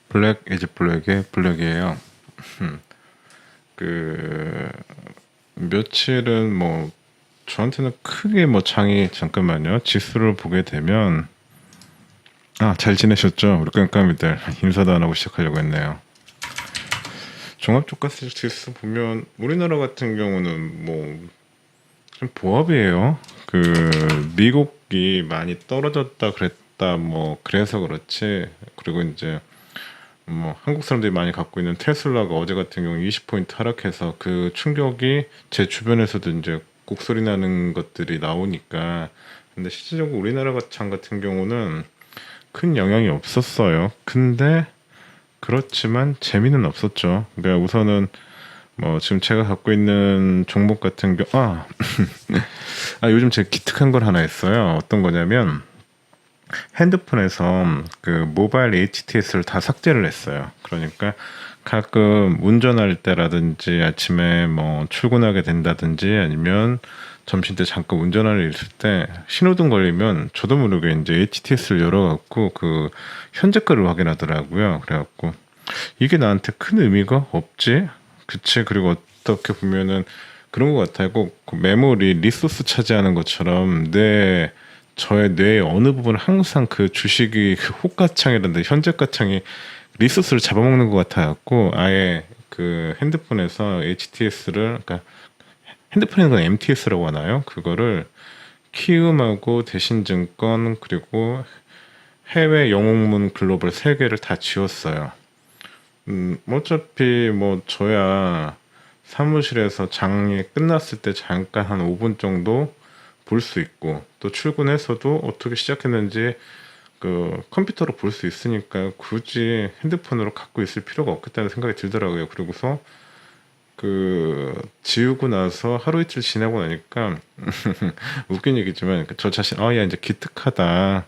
블랙 이즈 블랙의 블랙이에요. 그 며칠은 뭐 저한테는 크게 뭐 장이 잠깐만요. 지수를 보게 되면 잘 지내셨죠? 우리 깜깜이들 인사도 안 하고 시작하려고 했네요. 종합주가세 지수 보면 우리나라 같은 경우는 뭐 좀 보합이에요. 미국이 많이 떨어졌다 그랬다 뭐 그래서 그렇지. 그리고 이제 뭐 한국 사람들이 많이 갖고 있는 테슬라가 어제 같은 경우 20포인트 하락해서 그 충격이 제 주변에서도 이제 곡소리 나는 것들이 나오니까. 근데 실질적으로 우리나라 장 같은 경우는 큰 영향이 없었어요. 근데 그렇지만 재미는 없었죠. 그러니까 우선은 뭐 지금 제가 갖고 있는 종목 같은 경우 요즘 제가 기특한 걸 하나 했어요. 어떤 거냐면 핸드폰에서 그 모바일 HTS를 다 삭제를 했어요. 그러니까 가끔 운전할 때라든지 아침에 뭐 출근하게 된다든지 아니면 점심 때 잠깐 운전할 일 있을 때 신호등 걸리면 저도 모르게 이제 HTS를 열어갖고 그 현재가를 확인하더라고요. 그래갖고 이게 나한테 큰 의미가 없지? 그치? 그리고 어떻게 보면은 그런 것 같아요. 꼭 그 메모리 리소스 차지하는 것처럼 저의 뇌의 어느 부분은 항상 그 주식이 그 호가창이라든지 현재가창이 리소스를 잡아먹는 것 같아갖고 아예 그 핸드폰에서 HTS를, 그러니까 핸드폰에는 건 MTS라고 하나요? 그거를 키움하고 대신증권 그리고 해외 영웅문 글로벌 세 개를 다 지웠어요. 어차피 뭐 저야 사무실에서 장이 끝났을 때 잠깐 한 5분 정도 볼 수 있고 또 출근해서도 어떻게 시작했는지 그 컴퓨터로 볼 수 있으니까 굳이 핸드폰으로 갖고 있을 필요가 없겠다는 생각이 들더라고요. 그리고서 그 지우고 나서 하루 이틀 지나고 나니까 웃긴 얘기지만 저 자신 야 이제 기특하다,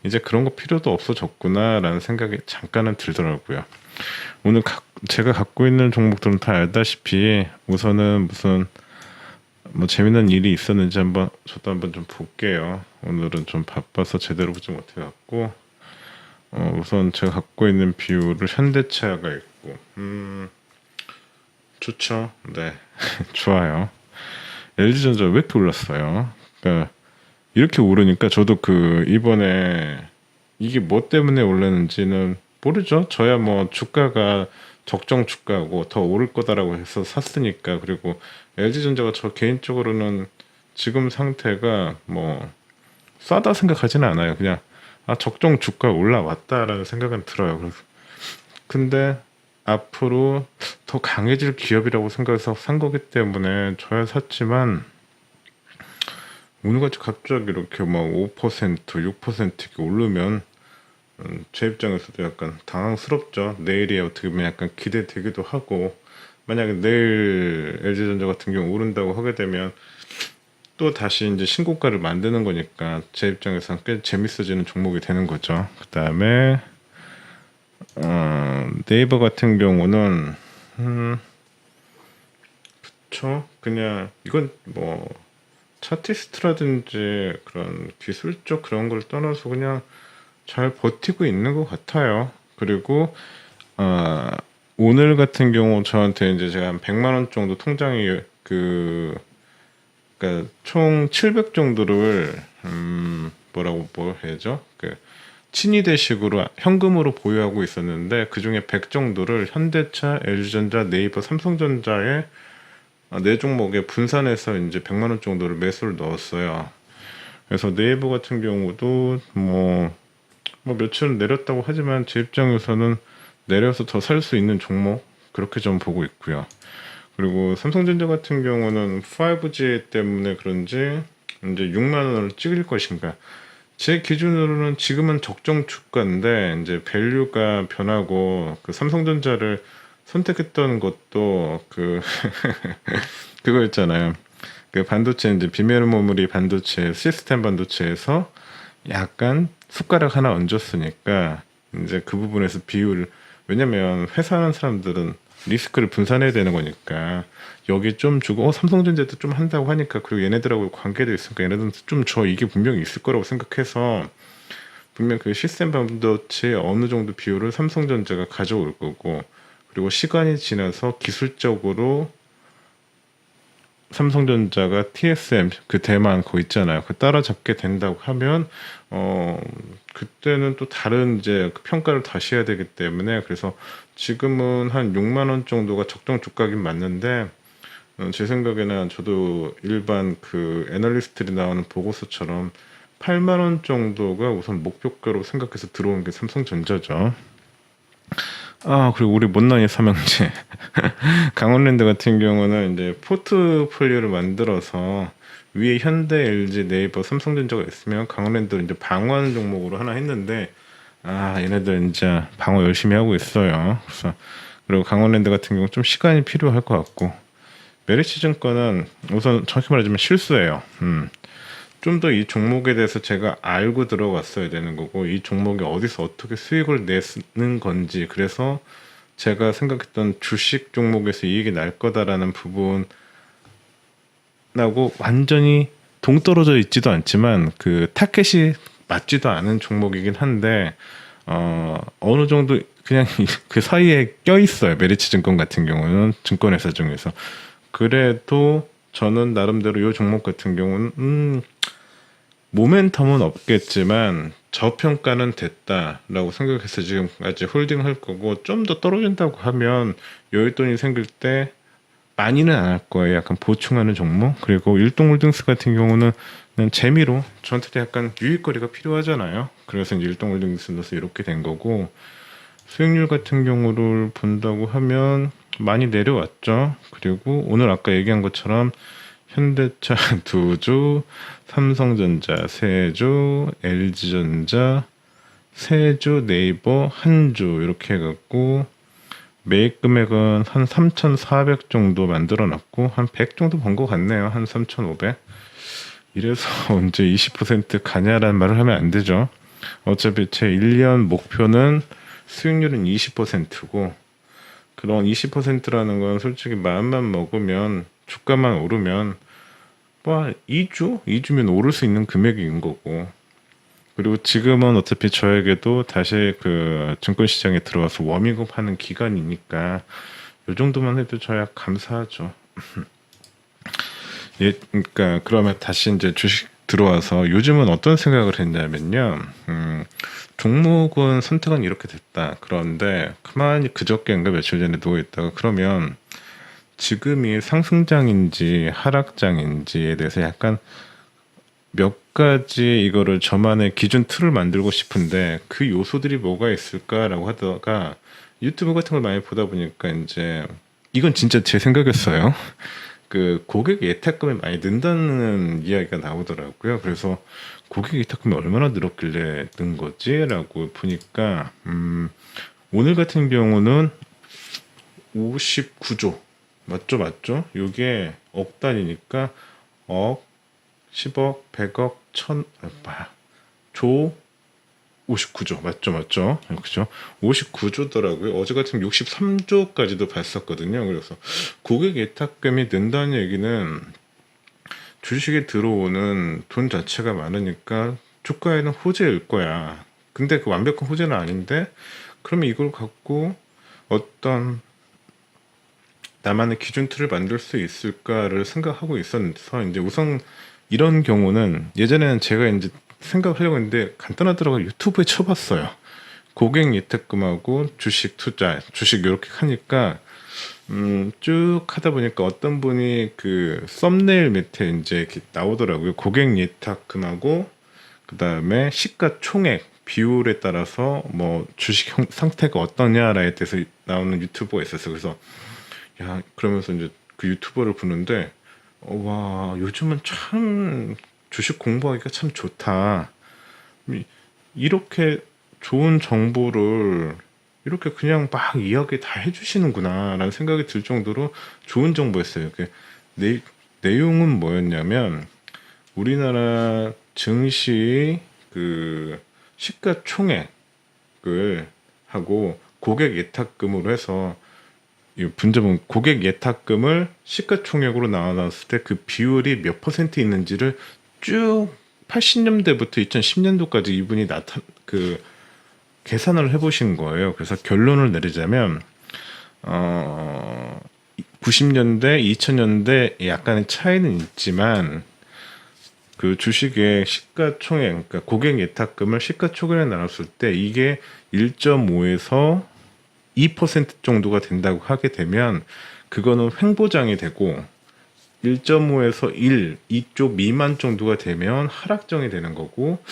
이제 그런 거 필요도 없어졌구나라는 생각이 잠깐은 들더라고요. 오늘 제가 갖고 있는 종목들은 다 알다시피 우선은 무슨 뭐 재밌는 일이 있었는지 저도 한번 좀 볼게요. 오늘은 좀 바빠서 제대로 보지 못해갖고 우선 제가 갖고 있는 비율을 현대차가 있고 좋죠. 네. 좋아요. LG전자 왜 이렇게 올랐어요? 그러니까 이렇게 오르니까 저도 이번에 이게 뭐 때문에 올랐는지는 모르죠. 저야 뭐 주가가 적정 주가고 더 오를 거다라고 해서 샀으니까. 그리고 LG전자가 저 개인적으로는 지금 상태가 뭐 싸다 생각하지는 않아요. 그냥 적정 주가 올라왔다라는 생각은 들어요. 그래서 근데 앞으로 더 강해질 기업이라고 생각해서 산 거기 때문에 저야 샀지만 오늘같이 갑자기 이렇게 막 5%, 6% 이렇게 오르면 제 입장에서도 약간 당황스럽죠. 내일이 어떻게 보면 약간 기대되기도 하고, 만약에 내일 LG전자 같은 경우 오른다고 하게 되면 또 다시 이제 신고가를 만드는 거니까 제 입장에서는 꽤 재밌어지는 종목이 되는 거죠. 그 다음에 네이버 같은 경우는 그쵸, 그냥 이건 뭐 차티스트라든지 그런 기술적 그런 걸 떠나서 그냥 잘 버티고 있는 것 같아요. 그리고 오늘 같은 경우 저한테 이제 제가 한 100만 원 정도 통장에 그러니까 총 700 정도를 뭐라고 해야죠? 친위대식으로 현금으로 보유하고 있었는데 그 중에 100 정도를 현대차, LG전자, 네이버, 삼성전자에 네 종목에 분산해서 이제 100만 원 정도를 매수를 넣었어요. 그래서 네이버 같은 경우도 뭐 며칠은 내렸다고 하지만 제 입장에서는 내려서 더 살 수 있는 종목 그렇게 좀 보고 있고요. 그리고 삼성전자 같은 경우는 5G 때문에 그런지 이제 6만 원을 찍을 것인가. 제 기준으로는 지금은 적정 주가인데 이제 밸류가 변하고 삼성전자를 선택했던 것도 그거 있잖아요. 반도체 이제 비메모리 반도체 시스템 반도체에서 약간 숟가락 하나 얹었으니까 이제 그 부분에서 비율, 왜냐면 회사하는 사람들은 리스크를 분산해야 되는 거니까 여기 좀 주고 삼성전자도 좀 한다고 하니까, 그리고 얘네들하고 관계도 있으니까 얘네들은 좀 줘, 이게 분명히 있을 거라고 생각해서 분명 그 시스템 반도체의 어느 정도 비율을 삼성전자가 가져올 거고, 그리고 시간이 지나서 기술적으로 삼성전자가 TSM 그 대만 거 있잖아요. 그 따라잡게 된다고 하면 그때는 또 다른 이제 그 평가를 다시 해야 되기 때문에, 그래서 지금은 한 6만 원 정도가 적정 주가긴 맞는데, 제 생각에는 저도 일반 그 애널리스트들이 나오는 보고서처럼 8만 원 정도가 우선 목표가로 생각해서 들어오는 게 삼성전자죠. 아, 그리고 우리 못난이 삼형제 강원랜드 같은 경우는 이제 포트폴리오를 만들어서 위에 현대, LG, 네이버, 삼성전자가 있으면 강원랜드를 이제 방어하는 종목으로 하나 했는데, 아, 얘네들 이제 방어 열심히 하고 있어요. 그래서 그리고 강원랜드 같은 경우 좀 시간이 필요할 것 같고, 메리츠증권은 우선 정확히 말하자면 실수예요. 좀 더 이 종목에 대해서 제가 알고 들어갔어야 되는 거고, 이 종목이 어디서 어떻게 수익을 내는 건지, 그래서 제가 생각했던 주식 종목에서 이익이 날 거다라는 부분하고 완전히 동떨어져 있지도 않지만 그 타켓이 맞지도 않은 종목이긴 한데, 어느 정도 그냥 그 사이에 껴 있어요. 메리츠증권 같은 경우는 증권회사 중에서. 그래도 저는 나름대로 이 종목 같은 경우는 모멘텀은 없겠지만 저평가는 됐다라고 생각해서 지금까지 홀딩할 거고, 좀 더 떨어진다고 하면 여윳돈이 생길 때 많이는 안 할 거예요. 약간 보충하는 종목. 그리고 일동홀딩스 같은 경우는 그냥 재미로, 저한테 약간 유익거리가 필요하잖아요. 그래서 이제 일동홀딩스 넣어서 이렇게 된 거고, 수익률 같은 경우를 본다고 하면 많이 내려왔죠. 그리고 오늘 아까 얘기한 것처럼 현대차 2주, 삼성전자 3주, LG전자 3주, 네이버 1주 이렇게 해갖고 매입 금액은 한 3,400 정도 만들어 놨고, 한 100 정도 번 것 같네요. 한 3,500. 이래서 언제 20% 가냐라는 말을 하면 안 되죠. 어차피 제 1년 목표는 수익률은 20%고, 그런 20%라는 건 솔직히 마음만 먹으면, 주가만 오르면 뭐 2주면 오를 수 있는 금액인 거고, 그리고 지금은 어차피 저에게도 다시 그 증권시장에 들어와서 워밍업 하는 기간이니까 이 정도만 해도 저야 감사하죠. 예, 그러니까 그러면 다시 이제 주식 들어와서 요즘은 어떤 생각을 했냐면요. 종목은 선택은 이렇게 됐다. 그런데 가만히 그저께인가 며칠 전에 누워 있다가, 그러면 지금이 상승장인지 하락장인지에 대해서 약간 몇 가지 이거를 저만의 기준 틀을 만들고 싶은데, 그 요소들이 뭐가 있을까라고 하다가 유튜브 같은 걸 많이 보다 보니까, 이제 이건 진짜 제 생각이었어요. 그 고객 예탁금이 많이 는다는 이야기가 나오더라고요. 그래서 고객 예탁금이 얼마나 늘었길래 는 거지라고 보니까, 오늘 같은 경우는 59조 맞죠? 이게 억 단위니까 억, 10억, 100억, 조 59조 맞죠? 그죠? 59조더라고요. 어제 같은 63조까지도 봤었거든요. 그래서 고객 예탁금이 는다는 얘기는 주식에 들어오는 돈 자체가 많으니까 주가에는 호재일 거야. 근데 그 완벽한 호재는 아닌데, 그러면 이걸 갖고 어떤 나만의 기준 틀을 만들 수 있을까를 생각하고 있어서, 이제 우선 이런 경우는 예전에는 제가 이제 생각하려고 했는데 간단하더라고요. 유튜브에 쳐봤어요. 고객 예탁금하고 주식 투자, 주식 이렇게 하니까 쭉 하다 보니까 어떤 분이 그 썸네일 밑에 이제 이렇게 나오더라고요. 고객 예탁금하고 그 다음에 시가총액 비율에 따라서 뭐 주식 상태가 어떠냐라에 대해서 나오는 유튜버가 있었어요. 그래서 야, 그러면서 이제 그 유튜버를 보는데, 와, 요즘은 참 주식 공부하기가 참 좋다. 이렇게 좋은 정보를 이렇게 그냥 막 이야기 다 해주시는구나라는 생각이 들 정도로 좋은 정보였어요. 내용은 뭐였냐면, 우리나라 증시 그 시가총액을 하고 고객 예탁금으로 해서, 이 분점은 고객 예탁금을 시가총액으로 나눠놨을 때 그 비율이 몇 퍼센트 있는지를 쭉 80년대부터 2010년도까지 이분이 계산을 해보신 거예요. 그래서 결론을 내리자면 90년대, 2000년대 약간의 차이는 있지만 그 주식의 시가총액, 그러니까 고객 예탁금을 시가총액에 나눴을 때 이게 1.5에서 2% 정도가 된다고 하게 되면 그거는 횡보장이 되고 1.5에서 1 이쪽 미만 정도가 되면 하락장이 되는 거고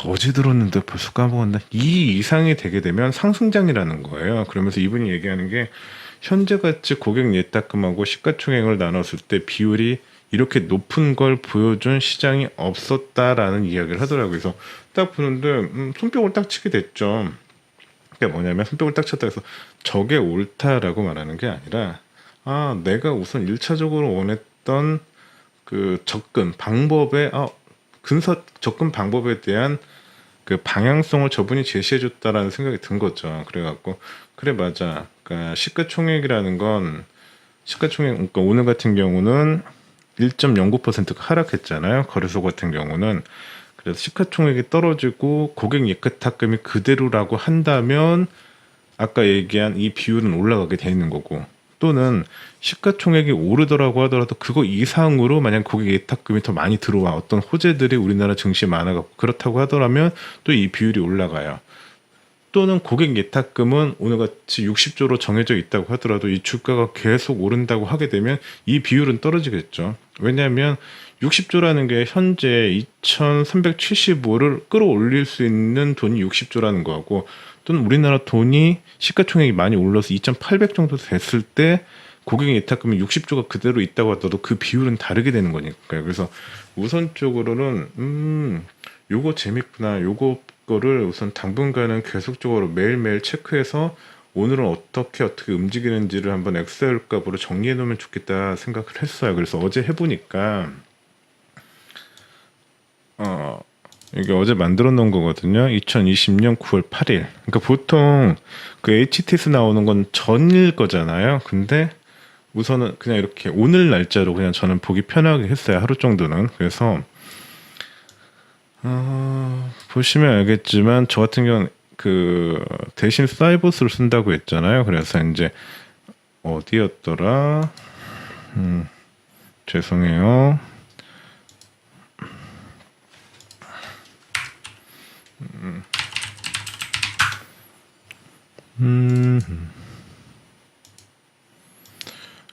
어제 들었는데 벌써 까먹었나? 2 이상이 되게 되면 상승장이라는 거예요. 그러면서 이분이 얘기하는 게 현재같이 고객 예탁금하고 시가총액을 나눴을 때 비율이 이렇게 높은 걸 보여준 시장이 없었다라는 이야기를 하더라고요. 그래서 딱 보는데 손뼉을 딱 치게 됐죠. 그게 뭐냐면 손뼉을 딱 쳤다 해서 저게 옳다라고 말하는 게 아니라 내가 우선 1차적으로 원했던 그 접근 방법에 접근 방법에 대한 그 방향성을 저분이 제시해줬다라는 생각이 든 거죠. 그래갖고 그래 맞아. 그러니까 시가총액이라는 건 그러니까 오늘 같은 경우는 1.09%가 하락했잖아요. 거래소 같은 경우는 그래서 시가총액이 떨어지고 고객 예탁금이 그대로라고 한다면 아까 얘기한 이 비율은 올라가게 돼 있는 거고 또는 시가총액이 오르더라고 하더라도 그거 이상으로 만약 고객 예탁금이 더 많이 들어와 어떤 호재들이 우리나라 증시에 많아갖고 그렇다고 하더라면 또 이 비율이 올라가요. 또는 고객 예탁금은 오늘같이 60조로 정해져 있다고 하더라도 이 주가가 계속 오른다고 하게 되면 이 비율은 떨어지겠죠. 왜냐하면 60조라는 게 현재 2375를 끌어올릴 수 있는 돈이 60조라는 거고 또는 우리나라 돈이 시가총액이 많이 올라서 2800 정도 됐을 때 고객 예탁금이 60조가 그대로 있다고 하더라도 그 비율은 다르게 되는 거니까요. 그래서 우선적으로는 요거 재밌구나. 요거 거를 우선 당분간은 계속적으로 매일매일 체크해서 오늘은 어떻게 움직이는지를 한번 엑셀 값으로 정리해 놓으면 좋겠다 생각을 했어요. 그래서 어제 해보니까 이게 어제 만들어 놓은 거거든요. 2020년 9월 8일. 그러니까 보통 그 HTS 나오는 건 전일 거잖아요. 근데 우선은 그냥 이렇게 오늘 날짜로 그냥 저는 보기 편하게 했어요. 하루 정도는. 그래서 보시면 알겠지만 저 같은 경우는 그 대신 사이버스를 쓴다고 했잖아요. 그래서 이제 어디였더라? 죄송해요.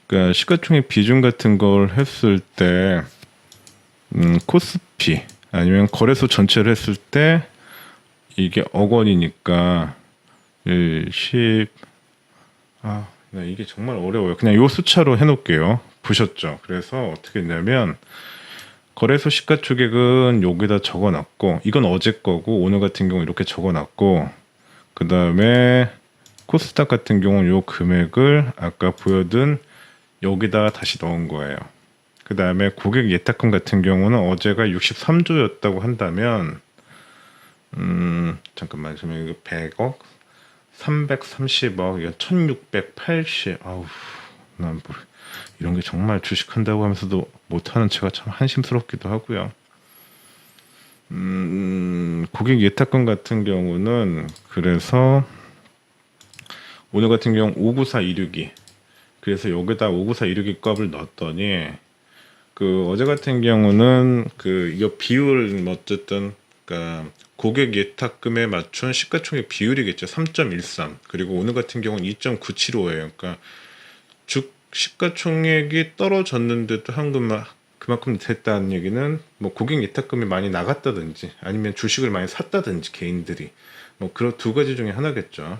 그러니까 시가총액 비중 같은 걸 했을 때 코스피 아니면 거래소 전체를 했을 때 이게 억 원이니까 1, 10 이게 정말 어려워요. 그냥 요 숫자로 해놓을게요. 보셨죠? 그래서 어떻게 했냐면 거래소 시가총액은 여기다 적어놨고 이건 어제 거고 오늘 같은 경우 이렇게 적어놨고 그 다음에 코스닥 같은 경우는 요 금액을 아까 보여둔 여기다가 다시 넣은 거예요. 그 다음에 고객 예탁금 같은 경우는 어제가 63조였다고 한다면 잠깐만 이거 100억 330억 이거 1680 난 이런 게 정말 주식한다고 하면서도 못하는 제가 참 한심스럽기도 하고요. 고객 예탁금 같은 경우는 그래서 오늘 같은 경우 594262 그래서 여기다 594262 값을 넣었더니 그 어제 같은 경우는 그 이거 비율 어쨌든 그러니까 고객 예탁금에 맞춘 시가총액 비율이겠죠. 3.13 그리고 오늘 같은 경우는 2.975예요. 그러니까 시가총액이 떨어졌는데도 그만큼 됐다는 얘기는 뭐 고객 예탁금이 많이 나갔다든지 아니면 주식을 많이 샀다든지 개인들이 뭐 그런 두 가지 중에 하나겠죠.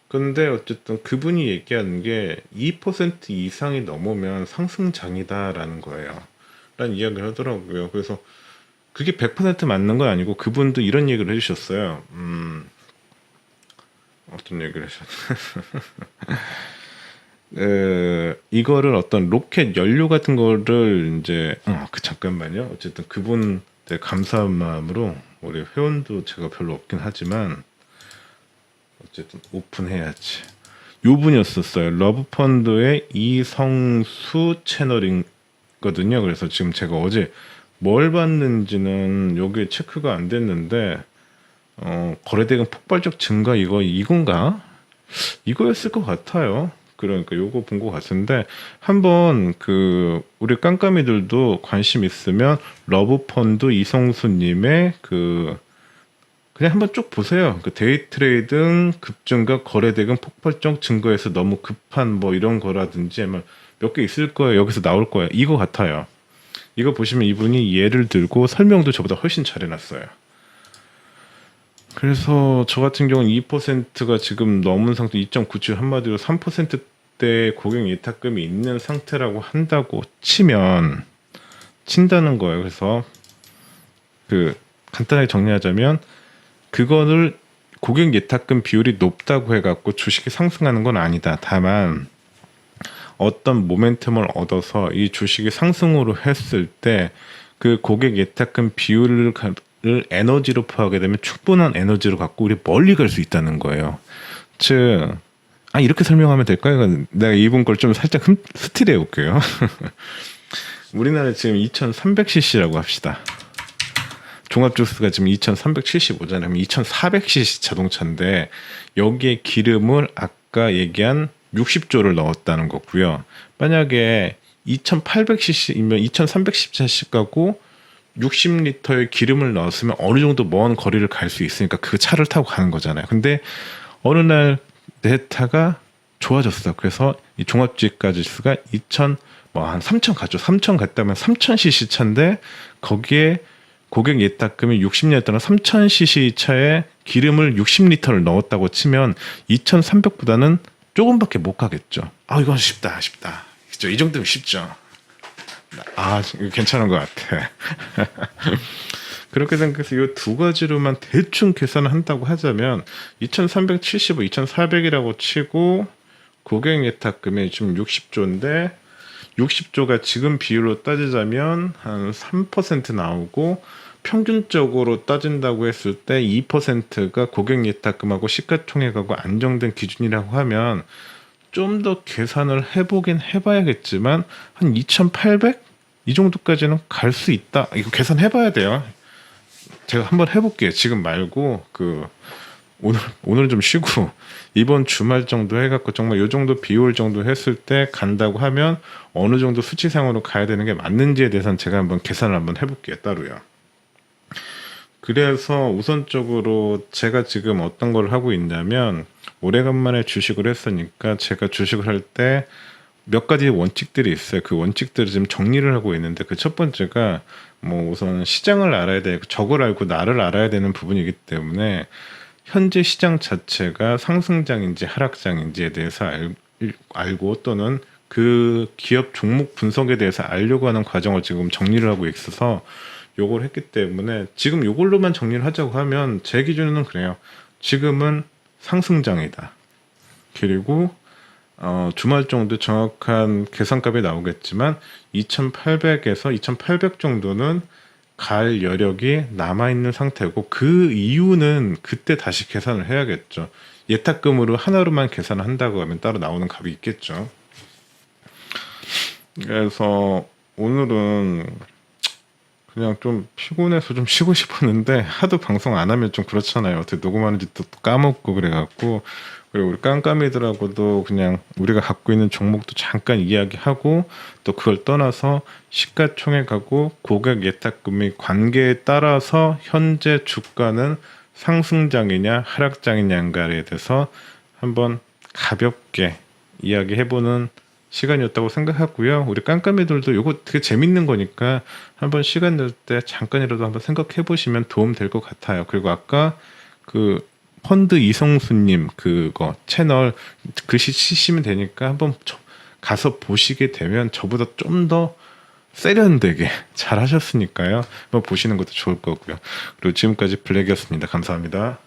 근데 어쨌든 그분이 얘기하는 게 2% 이상이 넘으면 상승장이다라는 거예요. 라는 이야기를 하더라고요. 그래서 그게 100% 맞는 건 아니고 그분도 이런 얘기를 해주셨어요. 어떤 얘기를 하셨나? 이거를 어떤 로켓 연료 같은 거를 이제 잠깐만요. 어쨌든 그분 감사한 마음으로 우리 회원도 제가 별로 없긴 하지만 어쨌든 오픈해야지. 요 분이었었어요. 러브펀드의 이성수 채널이거든요. 그래서 지금 제가 어제 뭘 봤는지는 여기 체크가 안 됐는데 거래대금 폭발적 증가 이건가? 이거였을 것 같아요. 그러니까 요거 본 것 같은데 한번 우리 깜깜이들도 관심 있으면 러브펀드 이성수님의 그냥 한번 쭉 보세요. 데이 트레이딩 급증가 거래대금 폭발적 증가해서 너무 급한 뭐 이런 거라든지 몇 개 있을 거예요. 여기서 나올 거예요. 이거 같아요. 이거 보시면 이분이 예를 들고 설명도 저보다 훨씬 잘 해놨어요. 그래서 저 같은 경우는 2%가 지금 넘은 상태, 2.97 한마디로 3%대 고객 예탁금이 있는 상태라고 한다고 친다는 거예요. 그래서 간단하게 정리하자면 그거를 고객 예탁금 비율이 높다고 해갖고 주식이 상승하는 건 아니다. 다만 어떤 모멘텀을 얻어서 이 주식이 상승으로 했을 때 그 고객 예탁금 비율을 에너지로 표하게 되면 충분한 에너지를 갖고 우리 멀리 갈 수 있다는 거예요. 즉, 이렇게 설명하면 될까요? 내가 이분 걸 좀 살짝 스틸해 볼게요. 우리나라 지금 2300cc라고 합시다. 종합주스가 지금 2375잖아요. 그럼 2400cc 자동차인데 여기에 기름을 아까 얘기한 60조를 넣었다는 거고요. 만약에 2800cc이면 2310cc 가고 60리터의 기름을 넣었으면 어느 정도 먼 거리를 갈 수 있으니까 그 차를 타고 가는 거잖아요. 근데 어느 날 내 차가 좋아졌어. 그래서 이 종합주가 지수가 한 3000 갔죠. 3000 갔다면 3000cc 차인데 거기에 고객 예탁금이 60리터나 3000cc 차에 기름을 60리터를 넣었다고 치면 2300보다는 조금밖에 못 가겠죠. 이건 쉽다. 그죠? 이 정도면 쉽죠. 괜찮은 것 같아. 그렇게 생각해서 이 두 가지로만 대충 계산을 한다고 하자면 2375, 2400이라고 치고 고객 예탁금이 지금 60조인데 60조가 지금 비율로 따지자면 한 3% 나오고 평균적으로 따진다고 했을 때 2%가 고객 예탁금하고 시가총액하고 안정된 기준이라고 하면 좀 더 계산을 해보긴 해봐야겠지만 한 2,800? 이 정도까지는 갈 수 있다. 이거 계산해봐야 돼요. 제가 한번 해볼게요. 지금 말고 오늘은 좀 쉬고 이번 주말 정도 해갖고 정말 이 정도 비율 정도 했을 때 간다고 하면 어느 정도 수치상으로 가야 되는 게 맞는지에 대해서는 제가 한번 계산을 한번 해볼게요. 따로요. 그래서 우선적으로 제가 지금 어떤 걸 하고 있냐면 오래간만에 주식을 했으니까 제가 주식을 할 때 몇 가지 원칙들이 있어요. 그 원칙들을 지금 정리를 하고 있는데 그 첫 번째가 우선 시장을 알아야 되고 적을 알고 나를 알아야 되는 부분이기 때문에 현재 시장 자체가 상승장인지 하락장인지에 대해서 알고 또는 그 기업 종목 분석에 대해서 알려고 하는 과정을 지금 정리를 하고 있어서 요걸 했기 때문에 지금 요걸로만 정리를 하자고 하면 제 기준에는 그래요. 지금은 상승장이다. 그리고 주말 정도 정확한 계산값이 나오겠지만 2800에서 2800 정도는 갈 여력이 남아있는 상태고 그 이유는 그때 다시 계산을 해야겠죠. 예탁금으로 하나로만 계산을 한다고 하면 따로 나오는 값이 있겠죠. 그래서 오늘은 그냥 좀 피곤해서 좀 쉬고 싶었는데 하도 방송 안 하면 좀 그렇잖아요. 어떻게 녹음하는지 또 까먹고 그래갖고 그리고 우리 깜깜이들하고도 그냥 우리가 갖고 있는 종목도 잠깐 이야기하고 또 그걸 떠나서 시가총액하고 고객 예탁금의 관계에 따라서 현재 주가는 상승장이냐 하락장이냐에 대해서 한번 가볍게 이야기해보는 시간이었다고 생각하고요. 우리 깜깜이들도 이거 되게 재밌는 거니까 한번 시간 낼 때 잠깐이라도 한번 생각해 보시면 도움 될 것 같아요. 그리고 아까 펀드 이성수님 그거 채널 글씨 치시면 되니까 한번 가서 보시게 되면 저보다 좀 더 세련되게 잘 하셨으니까요. 한번 보시는 것도 좋을 거고요. 그리고 지금까지 블랙이었습니다. 감사합니다.